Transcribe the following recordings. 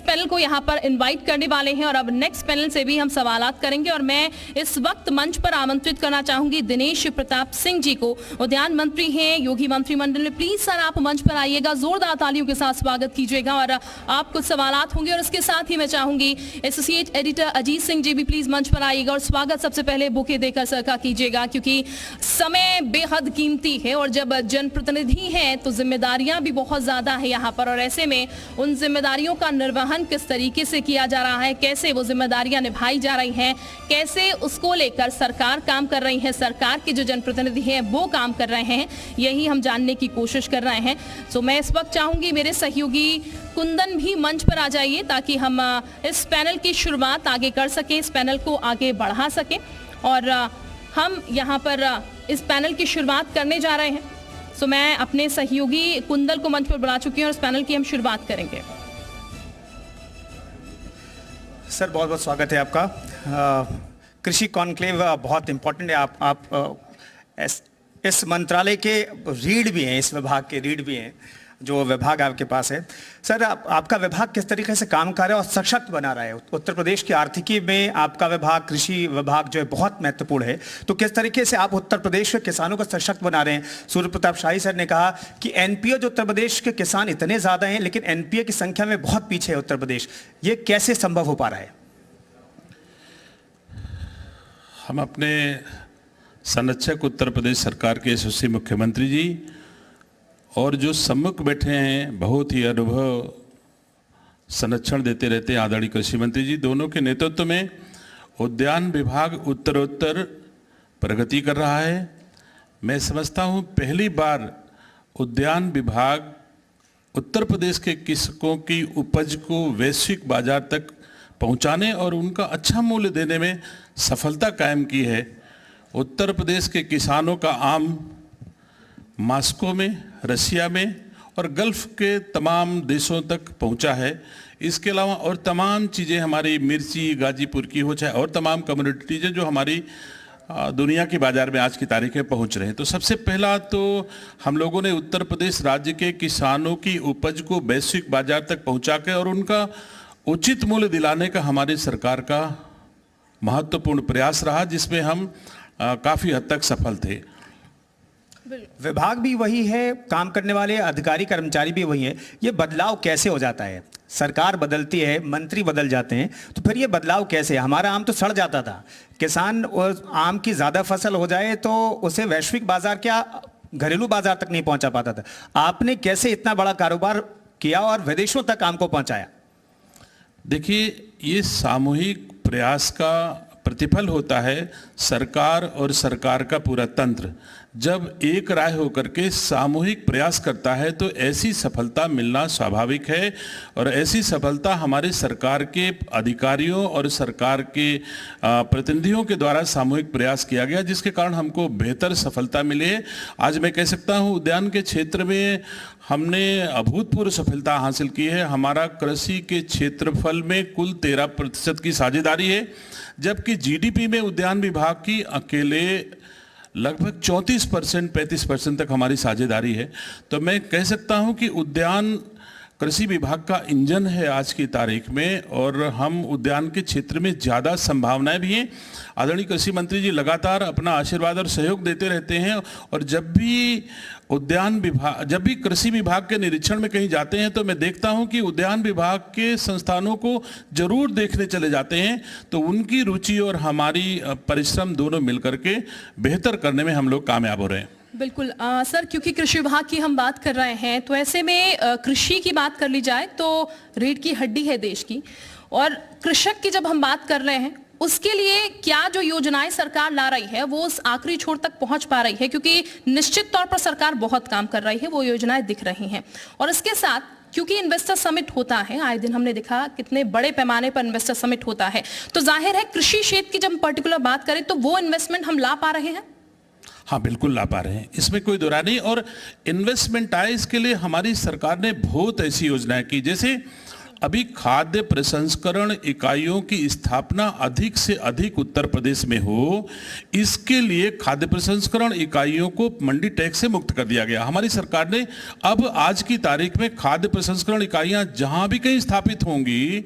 Next panel को यहाँ पर इनवाइट करने वाले हैं और अब नेक्स्ट पैनल से भी हम सवालात करेंगे। और मैं इस वक्त मंच पर आमंत्रित करना चाहूंगी दिनेश प्रताप सिंह जी को, उद्यान मंत्री हैं योगी मंत्रिमंडल में। प्लीज सर आप मंच पर आइएगा, जोरदार तालियों के साथ स्वागत कीजिएगा और आप कुछ सवालात होंगे। और इसके साथ ही मैं चाहूंगी एसोसिएट एडिटर अजीत सिंह जी भी प्लीज मंच पर आइएगा और स्वागत सबसे पहले बुके देकर सर का कीजिएगा, क्योंकि समय बेहद कीमती है और जब जनप्रतिनिधि हैं तो जिम्मेदारियां भी बहुत ज्यादा है यहाँ पर। और ऐसे में उन जिम्मेदारियों का निर्वहन किस तरीके से किया जा रहा है, कैसे वो जिम्मेदारियां निभाई जा रही हैं, कैसे उसको लेकर सरकार काम कर रही है, सरकार के जो जनप्रतिनिधि हैं वो काम कर रहे हैं, यही हम जानने की कोशिश कर रहे हैं। तो मैं इस वक्त चाहूंगी मेरे सहयोगी कुंदन भी मंच पर आ जाइए ताकि हम इस पैनल की शुरुआत आगे कर सकें, इस पैनल को आगे बढ़ा सकें। और हम यहाँ पर इस पैनल की शुरुआत करने जा रहे हैं। तो मैं अपने सहयोगी कुंदन को मंच पर बुला चुकी हूँ और इस पैनल की हम शुरुआत करेंगे। सर बहुत बहुत स्वागत है आपका। कृषि कॉन्क्लेव बहुत इम्पोर्टेंट है। आप इस मंत्रालय के रीढ़ भी हैं, इस विभाग के रीढ़ भी हैं, जो विभाग आपके पास है। सर आपका विभाग किस तरीके से काम कर रहा है और सशक्त बना रहा है? उत्तर प्रदेश की आर्थिकी में आपका विभाग, कृषि विभाग जो है बहुत महत्वपूर्ण है, तो किस तरीके से आप उत्तर प्रदेश के किसानों को सशक्त बना रहे हैं? सूर्य प्रताप शाही सर ने कहा कि एनपीओ जो उत्तर प्रदेश के किसान इतने ज़्यादा हैं लेकिन एनपीओ की संख्या में बहुत पीछे है उत्तर प्रदेश, ये कैसे संभव हो पा रहा है? हम अपने संरक्षक उत्तर प्रदेश सरकार के यशस्वी मुख्यमंत्री जी और जो सम्मुख बैठे हैं बहुत ही अनुभव संरक्षण देते रहते हैं आदरणीय कृषि मंत्री जी, दोनों के नेतृत्व में उद्यान विभाग उत्तरोत्तर प्रगति कर रहा है। मैं समझता हूँ पहली बार उद्यान विभाग उत्तर प्रदेश के कृषकों की उपज को वैश्विक बाजार तक पहुँचाने और उनका अच्छा मूल्य देने में सफलता कायम की है। उत्तर प्रदेश के किसानों का आम मास्को में, रसिया में और गल्फ के तमाम देशों तक पहुंचा है। इसके अलावा और तमाम चीज़ें हमारी मिर्ची गाजीपुर की हो चाहे और तमाम कम्युनिटीज़ जो हमारी दुनिया के बाज़ार में आज की तारीख में पहुंच रहे हैं। तो सबसे पहला तो हम लोगों ने उत्तर प्रदेश राज्य के किसानों की उपज को वैश्विक बाजार तक पहुँचा के और उनका उचित मूल्य दिलाने का हमारी सरकार का महत्वपूर्ण प्रयास रहा, जिसमें हम काफ़ी हद तक सफल थे। विभाग भी वही है, काम करने वाले अधिकारी कर्मचारी भी वही हैं। ये बदलाव कैसे हो जाता है? सरकार बदलती है, मंत्री बदल जाते हैं, तो फिर ये बदलाव कैसे? हमारा आम तो सड़ जाता था, किसान आम की ज़्यादा फसल हो जाए तो उसे वैश्विक बाजार क्या घरेलू बाजार तक नहीं पहुंचा पाता था। आपने कैसे इतना बड़ा कारोबार किया और विदेशों तक आम को पहुंचाया? देखिए, ये सामूहिक प्रयास का प्रतिफल होता है। सरकार और सरकार का पूरा तंत्र जब एक राय होकर के सामूहिक प्रयास करता है तो ऐसी सफलता मिलना स्वाभाविक है। और ऐसी सफलता हमारे सरकार के अधिकारियों और सरकार के प्रतिनिधियों के द्वारा सामूहिक प्रयास किया गया, जिसके कारण हमको बेहतर सफलता मिली है। आज मैं कह सकता हूँ उद्यान के क्षेत्र में हमने अभूतपूर्व सफलता हासिल की है। हमारा कृषि के क्षेत्रफल में कुल 13% की साझेदारी है, जबकि जीडीपी में उद्यान विभाग की अकेले लगभग 34% 35% तक हमारी साझेदारी है। तो मैं कह सकता हूं कि उद्यान कृषि विभाग का इंजन है आज की तारीख में, और हम उद्यान के क्षेत्र में ज़्यादा संभावनाएं भी हैं। आदरणीय कृषि मंत्री जी लगातार अपना आशीर्वाद और सहयोग देते रहते हैं, और जब भी कृषि विभाग के निरीक्षण में कहीं जाते हैं तो मैं देखता हूं कि उद्यान विभाग के संस्थानों को जरूर देखने चले जाते हैं। तो उनकी रुचि और हमारी परिश्रम दोनों मिलकर के बेहतर करने में हम लोग कामयाब हो रहे हैं। बिल्कुल सर, क्योंकि कृषि विभाग की हम बात कर रहे हैं तो ऐसे में कृषि की बात कर ली जाए तो रीढ़ की हड्डी है देश की, और कृषक की जब हम बात कर रहे हैं उसके लिए क्या जो योजनाएं सरकार ला रही है वो उस आखिरी छोर तक पहुंच पा रही है? क्योंकि निश्चित तौर पर सरकार बहुत काम कर रही है, वो योजनाएं दिख रही हैं। और इसके साथ क्योंकि इन्वेस्टर समिट होता है, आए दिन हमने देखा कितने बड़े पैमाने पर इन्वेस्टर समिट होता है, तो जाहिर है कृषि क्षेत्र की जब पर्टिकुलर बात करें तो वो इन्वेस्टमेंट हम ला पा रहे हैं। हाँ, बिल्कुल ला पा रहे हैं, इसमें कोई दोहरा नहीं। और इन्वेस्टमेंट आए इसके लिए हमारी सरकार ने बहुत ऐसी योजनाएं की, जैसे अभी खाद्य प्रसंस्करण इकाइयों की स्थापना अधिक से अधिक उत्तर प्रदेश में हो, इसके लिए खाद्य प्रसंस्करण इकाइयों को मंडी टैक्स से मुक्त कर दिया गया। हमारी सरकार ने अब आज की तारीख में खाद्य प्रसंस्करण इकाइयां जहां भी कहीं स्थापित होंगी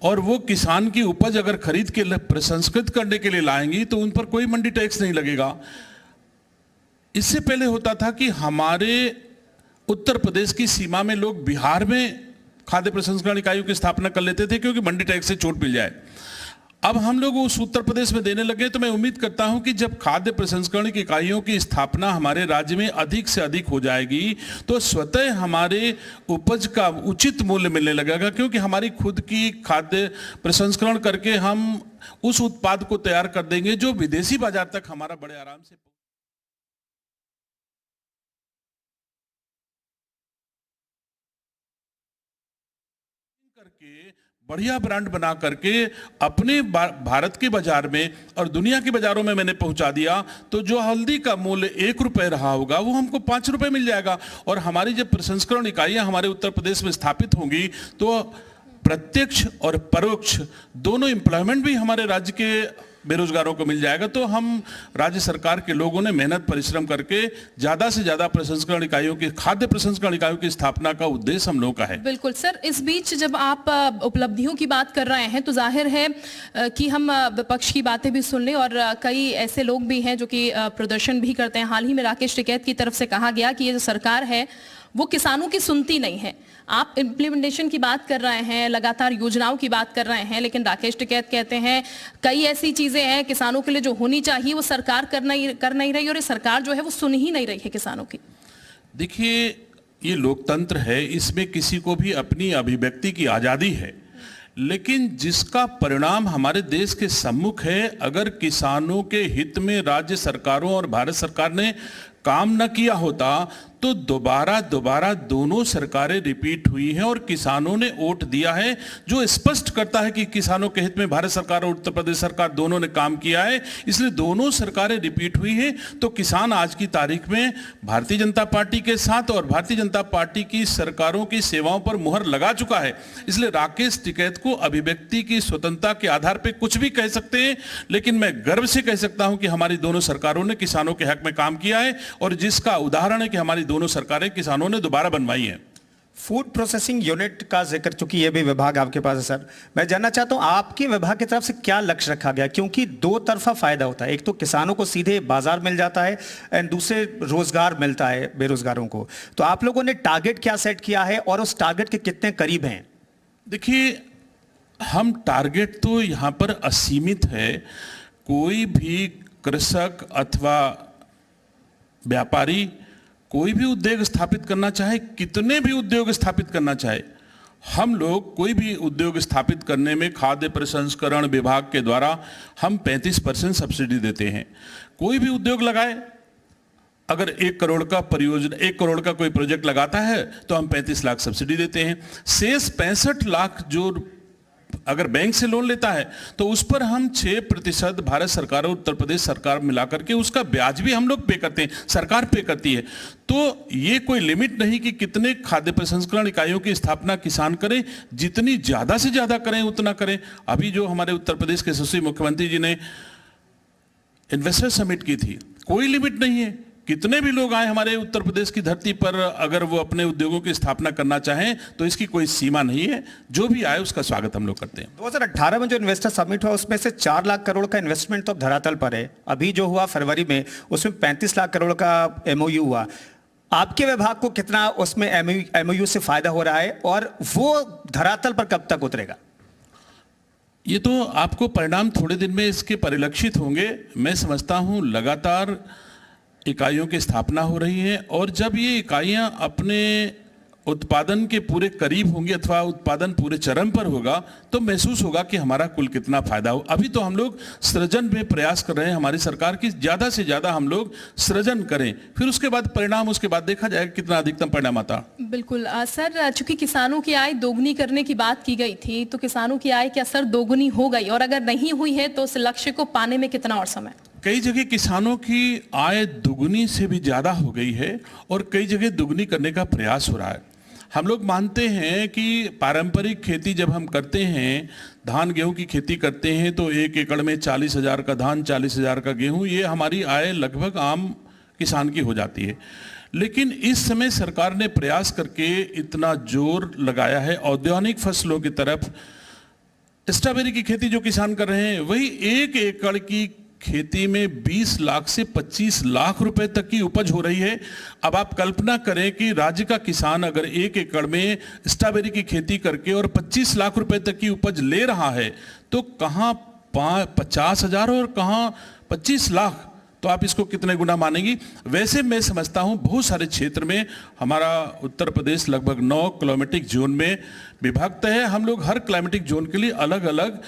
और वो किसान की उपज अगर खरीद के प्रसंस्कृत करने के लिए लाएंगी तो उन पर कोई मंडी टैक्स नहीं लगेगा। इससे पहले होता था कि हमारे उत्तर प्रदेश की सीमा में लोग बिहार में खाद्य प्रसंस्करण इकाइयों की स्थापना कर लेते थे क्योंकि मंडी टैक्स से छूट मिल जाए। अब हम लोग उस उत्तर प्रदेश में देने लगे, तो मैं उम्मीद करता हूं कि जब खाद्य प्रसंस्करण की इकाइयों की स्थापना हमारे राज्य में अधिक से अधिक हो जाएगी तो स्वतः हमारे उपज का उचित मूल्य मिलने लगेगा, क्योंकि हमारी खुद की खाद्य प्रसंस्करण करके हम उस उत्पाद को तैयार कर देंगे जो विदेशी बाजार तक हमारा बड़े आराम से करके बढ़िया ब्रांड बना करके अपने भारत के बाजार में और दुनिया के बाजारों में मैंने पहुंचा दिया, तो जो हल्दी का मूल्य 1 रुपए रहा होगा वो हमको 5 रुपए मिल जाएगा। और हमारी जब प्रसंस्करण इकाइयां हमारे उत्तर प्रदेश में स्थापित होंगी तो प्रत्यक्ष और परोक्ष दोनों एम्प्लॉयमेंट भी हमारे राज्य के बेरोजगारों को मिल जाएगा। तो हम राज्य सरकार के लोगों ने मेहनत परिश्रम करके ज्यादा से ज्यादा प्रसंस्करण इकाइयों की खाद्य प्रसंस्करण इकाइयों की स्थापना का उद्देश्य हम लोगों का है। बिल्कुल सर, इस बीच जब आप उपलब्धियों की बात कर रहे हैं तो जाहिर है कि हम विपक्ष की बातें भी सुन लें, और कई ऐसे लोग भी हैं जो कि प्रदर्शन भी करते हैं। हाल ही में राकेश टिकैत की तरफ से कहा गया कि ये जो सरकार है वो किसानों की सुनती नहीं है। आप इम्प्लीमेंटेशन की बात कर रहे हैं, लगातार योजनाओं की बात कर रहे हैं, लेकिन राकेश टिकैत कहते हैं कई ऐसी चीजें हैं किसानों के लिए जो होनी चाहिए वो सरकार कर नहीं रही, और ये सरकार जो है वो सुन ही नहीं रही है किसानों की। देखिए, ये लोकतंत्र है, इसमें किसी को भी अपनी अभिव्यक्ति की आजादी है, लेकिन जिसका परिणाम हमारे देश के सम्मुख है, अगर किसानों के हित में राज्य सरकारों और भारत सरकार ने काम न किया होता तो दोबारा दोनों सरकारें रिपीट हुई हैं और किसानों ने वोट दिया है, जो स्पष्ट करता है कि किसानों के हित में भारत सरकार और उत्तर प्रदेश सरकार दोनों ने काम किया है, इसलिए दोनों सरकारें रिपीट हुई हैं। तो किसान आज की तारीख में भारतीय जनता पार्टी के साथ और भारतीय जनता पार्टी की सरकारों की सेवाओं पर मुहर लगा चुका है। इसलिए राकेश टिकैत को अभिव्यक्ति की स्वतंत्रता के आधार पर कुछ भी कह सकते हैं, लेकिन मैं गर्व से कह सकता हूं कि हमारी दोनों सरकारों ने किसानों के हक में काम किया है, और जिसका उदाहरण है कि हमारी दोनों सरकारें किसानों ने दोबारा बनवाई हैं। फूड प्रोसेसिंग यूनिट का जिक्र, चूंकि ये भी विभाग आपके पास है सर, मैं जानना चाहता हूं आपके विभाग की तरफ से क्या लक्ष्य रखा गया, क्योंकि दो तरफा फायदा होता है। एक तो किसानों को सीधे बाजार मिल जाता है एंड दूसरे रोजगार मिलता है बेरोजगारों को। तो आप लोगों ने टारगेट क्या सेट किया है और उस टारगेट के कितने करीब हैं? देखिए, हम टारगेट तो यहां पर असीमित है। कोई भी कृषक अथवा व्यापारी कोई भी उद्योग स्थापित करना चाहे, कितने भी उद्योग स्थापित करना चाहे, हम लोग कोई भी उद्योग स्थापित करने में खाद्य प्रसंस्करण विभाग के द्वारा हम 35% सब्सिडी देते हैं। कोई भी उद्योग लगाए, अगर 1 करोड़ का परियोजना 1 करोड़ का कोई प्रोजेक्ट लगाता है तो हम 35 लाख सब्सिडी देते हैं। शेष 65 लाख जो अगर बैंक से लोन लेता है तो उस पर हम 6% भारत सरकार और उत्तर प्रदेश सरकार मिलाकर के उसका ब्याज भी हम लोग पे करते हैं, सरकार पे करती है। तो ये कोई लिमिट नहीं कि कितने खाद्य प्रसंस्करण इकाइयों की स्थापना किसान करें, जितनी ज्यादा से ज्यादा करें उतना करें। अभी जो हमारे उत्तर प्रदेश के यशस्वी मुख्यमंत्री जी ने इन्वेस्टर समिट की थी, कोई लिमिट नहीं है, कितने भी लोग आए हमारे उत्तर प्रदेश की धरती पर, अगर वो अपने उद्योगों की स्थापना करना चाहें तो इसकी कोई सीमा नहीं है। जो भी आए उसका स्वागत हम लोग करते हैं। 2018 में जो इन्वेस्टर समिट हुआ उसमें से 4 लाख करोड़ का इन्वेस्टमेंट तो अब धरातल पर है। अभी जो हुआ फरवरी में उसमें 35 लाख करोड़ का MOU हुआ। आपके विभाग को कितना उसमें MOU से फायदा हो रहा है और वो धरातल पर कब तक उतरेगा? ये तो आपको परिणाम थोड़े दिन में इसके परिलक्षित होंगे। मैं समझता हूं लगातार इकाइयों की स्थापना हो रही है, और जब ये इकाइयां अपने उत्पादन के पूरे करीब होंगी अथवा उत्पादन पूरे चरम पर होगा तो महसूस होगा कि हमारा कुल कितना फायदा हो। अभी तो हम लोग सृजन में प्रयास कर रहे हैं, हमारी सरकार की ज्यादा से ज्यादा हम लोग सृजन करें, फिर उसके बाद परिणाम, उसके बाद देखा जाएगा कितना अधिकतम परिणाम आता। बिल्कुल सर, चूंकि किसानों की आय दोगुनी करने की बात की गई थी, तो किसानों की आय क्या सर दोगुनी हो गई, और अगर नहीं हुई है तो उस लक्ष्य को पाने में कितना और समय? कई जगह किसानों की आय दुगुनी से भी ज्यादा हो गई है और कई जगह दुगुनी करने का प्रयास हो रहा है। हम लोग मानते हैं कि पारंपरिक खेती जब हम करते हैं, धान गेहूं की खेती करते हैं, तो 1 एकड़ में 40,000 का धान, 40,000 का गेहूं, ये हमारी आय लगभग आम किसान की हो जाती है। लेकिन इस समय सरकार ने प्रयास करके इतना जोर लगाया है औद्यानिक फसलों की तरफ। स्ट्रॉबेरी की खेती जो किसान कर रहे हैं, वही 1 एकड़ की खेती में 20 लाख से 25 लाख रुपए तक की उपज हो रही है। अब आप कल्पना करें कि राज्य का किसान अगर 1 एकड़ में स्ट्रॉबेरी की खेती करके और 25 लाख रुपए तक की उपज ले रहा है, तो कहाँ 50,000 और कहाँ 25 लाख, तो आप इसको कितने गुना मानेंगी। वैसे मैं समझता हूं बहुत सारे क्षेत्र में हमारा उत्तर प्रदेश लगभग 9 क्लाइमेटिक जोन में विभक्त है। हम लोग हर क्लाइमेटिक जोन के लिए अलग अलग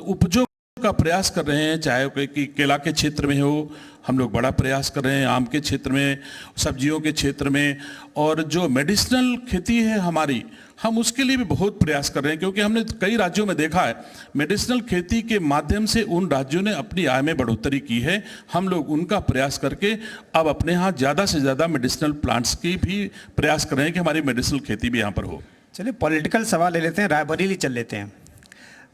उपजों का प्रयास कर रहे हैं, चाहे कि केला के क्षेत्र में हो, हम लोग बड़ा प्रयास कर रहे हैं, आम के क्षेत्र में, सब्जियों के क्षेत्र में, और जो मेडिसिनल खेती है हमारी, हम उसके लिए भी बहुत प्रयास कर रहे हैं, क्योंकि हमने कई राज्यों में देखा है मेडिसिनल खेती के माध्यम से उन राज्यों ने अपनी आय में बढ़ोतरी की है। हम लोग उनका प्रयास करके अब अपने यहाँ ज़्यादा से ज़्यादा मेडिसिनल प्लांट्स की भी प्रयास कर रहे हैं कि हमारी मेडिसिनल खेती भी यहाँ पर हो। चलिए पॉलिटिकल सवाल ले लेते हैं, रायबरेली चल लेते हैं।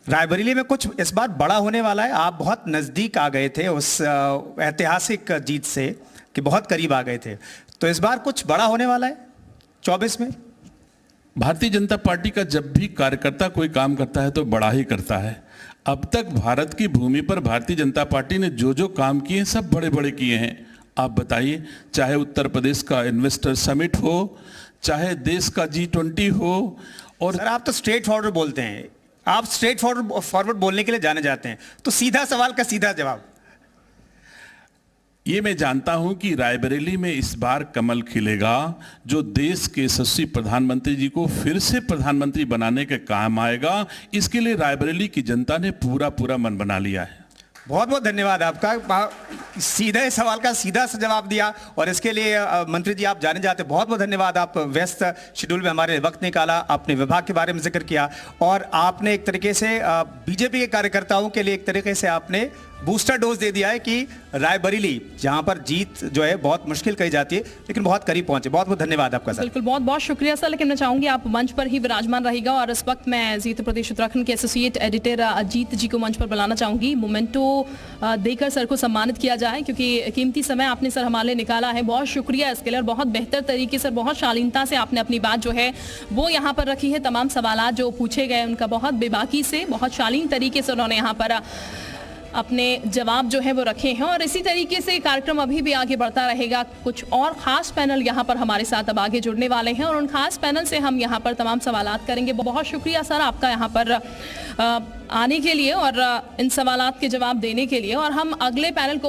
रायबरेली में कुछ इस बार बड़ा होने वाला है। आप बहुत नज़दीक आ गए थे उस ऐतिहासिक जीत से, कि बहुत करीब आ गए थे, तो इस बार कुछ बड़ा होने वाला है 24 में। भारतीय जनता पार्टी का जब भी कार्यकर्ता कोई काम करता है तो बड़ा ही करता है। अब तक भारत की भूमि पर भारतीय जनता पार्टी ने जो जो काम किए हैं सब बड़े बड़े किए हैं। आप बताइए, चाहे उत्तर प्रदेश का इन्वेस्टर समिट हो, चाहे देश का G20 हो। और सर आप तो स्ट्रेट फॉरवर्ड बोलते हैं, आप स्ट्रेट फॉरवर्ड बोलने के लिए जाने जाते हैं, तो सीधा सवाल का सीधा जवाब। ये मैं जानता हूं कि रायबरेली में इस बार कमल खिलेगा, जो देश के यशस्वी प्रधानमंत्री जी को फिर से प्रधानमंत्री बनाने के काम आएगा। इसके लिए रायबरेली की जनता ने पूरा मन बना लिया है। बहुत बहुत धन्यवाद आपका, सीधे सवाल का सीधा सा जवाब दिया, और इसके लिए मंत्री जी आप जाने जाते, बहुत बहुत धन्यवाद। आप व्यस्त शेड्यूल में हमारे वक्त निकाला, आपने विभाग के बारे में जिक्र किया, और आपने एक तरीके से बीजेपी के कार्यकर्ताओं के लिए एक तरीके से आपने बूस्टर डोज दे दिया है कि रायबरेली, जहां पर जीत जो है बहुत मुश्किल कही जाती है, लेकिन बहुत करीब पहुंचे। बहुत बहुत धन्यवाद आपका सर। बिल्कुल, बहुत बहुत शुक्रिया सर। लेकिन मैं चाहूंगी आप मंच पर ही विराजमान रहेगा, और इस वक्त मैं जीत प्रदेश उत्तराखंड के एसोसिएट एडिटर अजीत जी को मंच पर बुलाना चाहूंगी। मोमेंटो देकर सर को सम्मानित किया जाए, क्योंकि कीमती समय आपने सर हमारे लिए निकाला है। बहुत शुक्रिया इसके लिए, और बहुत बेहतर तरीके से, बहुत शालीनता से आपने अपनी बात जो है वो यहाँ पर रखी है। तमाम सवालात जो पूछे गए उनका बहुत बेबाकी से, बहुत शालीन तरीके से उन्होंने यहाँ पर अपने जवाब जो है वो रखे हैं, और इसी तरीके से कार्यक्रम अभी भी आगे बढ़ता रहेगा। कुछ और खास पैनल यहाँ पर हमारे साथ अब आगे जुड़ने वाले हैं, और उन खास पैनल से हम यहाँ पर तमाम सवालात करेंगे। बहुत शुक्रिया सर आपका यहाँ पर आने के लिए और इन सवालात के जवाब देने के लिए। और हम अगले पैनल को